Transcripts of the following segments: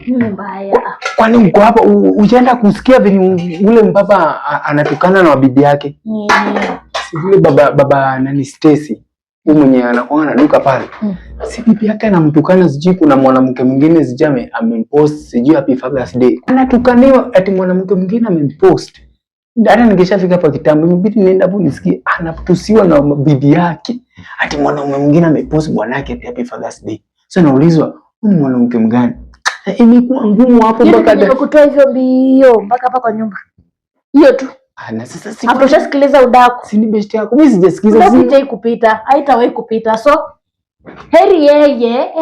Nini mbaya? Kwani mko hapa ujaenda kusikia venye ule mbaba anatukana na bibi yake? Si vile baba nani Stacy. Huyu mwenye anakuanga na duka pale. Si bibi yake anamtukana, sijui kuna mwanamke mwingine sijui amempost sijui happy Father's Day. Anatukaniwa ati mwanamke mwingine amempost. Hata ningeshafika hapa kitambo imebidi nienda hapo nisikie anatusiwa na bibi yake. Ati mwanaume mwingine amepost bwana yake happy Father's Day. Sasa naulizwa huyu mwanamke mgani? Imekuwa ngumu hapo mpaka nimekutoa hivyo mbio mpaka hapa kwa nyumba. Hiyo tu. Na sasa si hapo unasikiliza udaku. Si ni best yako. Mimi sijasikiza si. Haitawahi kupita. Haitawahi kupita. So heri yeye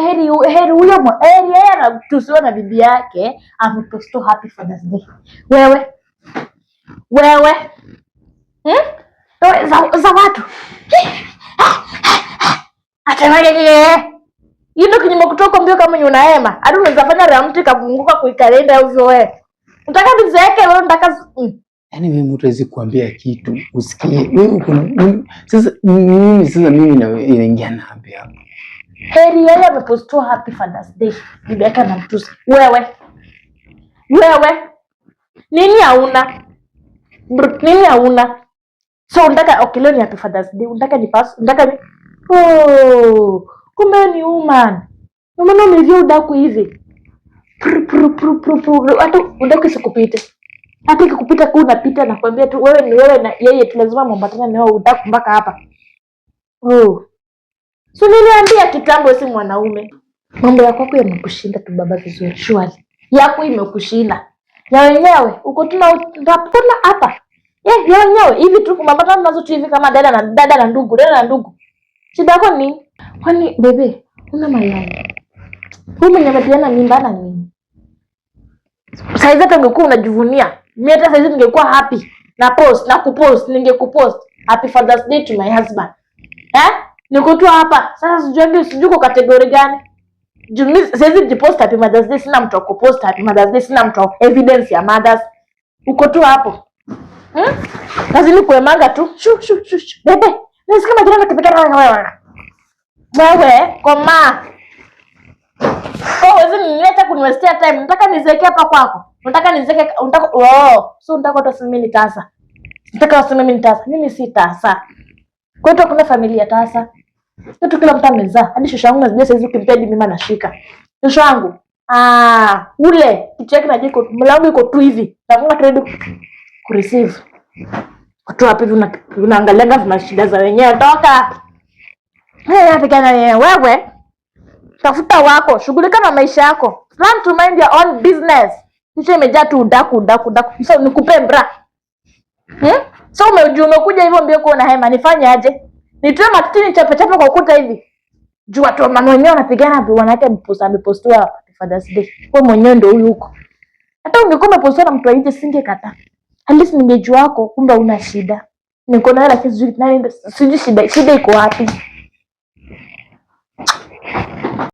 anatusiwa na bibi yake amepost happy Father's Day. Wewe za watu atawale yule kinyume kutoka mbio kama unaema hadi unaweza fanya ramti kafunguka kuikalenda hivyo wewe unataka nizeeke wewe unataka yaani wewe mtu hawezi kuambia kitu usikie wewe kuna sasa mimi na wewe inaingia na hapa heri yeye amepost happy Father's Day bibi yake anamtusi wewe nini hauna so unataka okay leo ni happy Father's Day unataka ni pass unataka kumbe ni woman mbona umevia udaku hivi hata udaku sikupite hata ikikupita kwa unapita na kuambia tu wewe ni wewe na yeye tu lazima muambatane na wewe udaku mpaka hapa so niliambia kitambo si mwanaume mambo yako yamekushinda tu baba vizuri shwari yako imekushinda ya wenyewe uko tunapona hapa ya wenyewe hivi tu kumambatana nazo tu hivi kama dada na ndugu shida yako ni kwani bebe una mayai huyu mwenye amepiana mimba na nini saizi hata ungekuwa unajivunia mimi hata saizi ningekuwa happy na kupost ningekupost happy Father's Day to my husband niko tu hapa sasa sijui kwa kategori gani jumni saizi jipost happy Mother's Day sina mtu kupost happy Mother's Day sina mtu evidence ya mothers uko tu hapo lazima kuemanga tu shu bebe nasikia majirani wakipika wewe koma wewe nileta kuniwestia time nataka nizeke hapa kwako nataka nizeke so nataka tu mimi nitasa mimi si tasa kwetu kuna familia tasa kwetu kila mtu amezaa hadi shosho yangu nazijua saizi ukimpedi mimi anashika shosho yangu ule kitu yake najiko mlango iko tu hivi nafunga tu ready ku receive watu wapi unaangalia vya shida za wenyewe toka napigana wewe tafuta wako shughulika na maisha yako plan to mind your own business kisha imejaa tu udaku so nikupe bra so umekuja hivyo mbio kuona hema nifanye aje nitoe matini chape kwa ukuta hivi juu watu wenyewe wanapigana bwana yake amepostiwa Father's Day wewe mwenyewe ndio huyu huko hata ungekuwa umepostiwa na mtu aje singekata at least ningejua wako kumbe una shida niko na lakini sijui shida iko wapi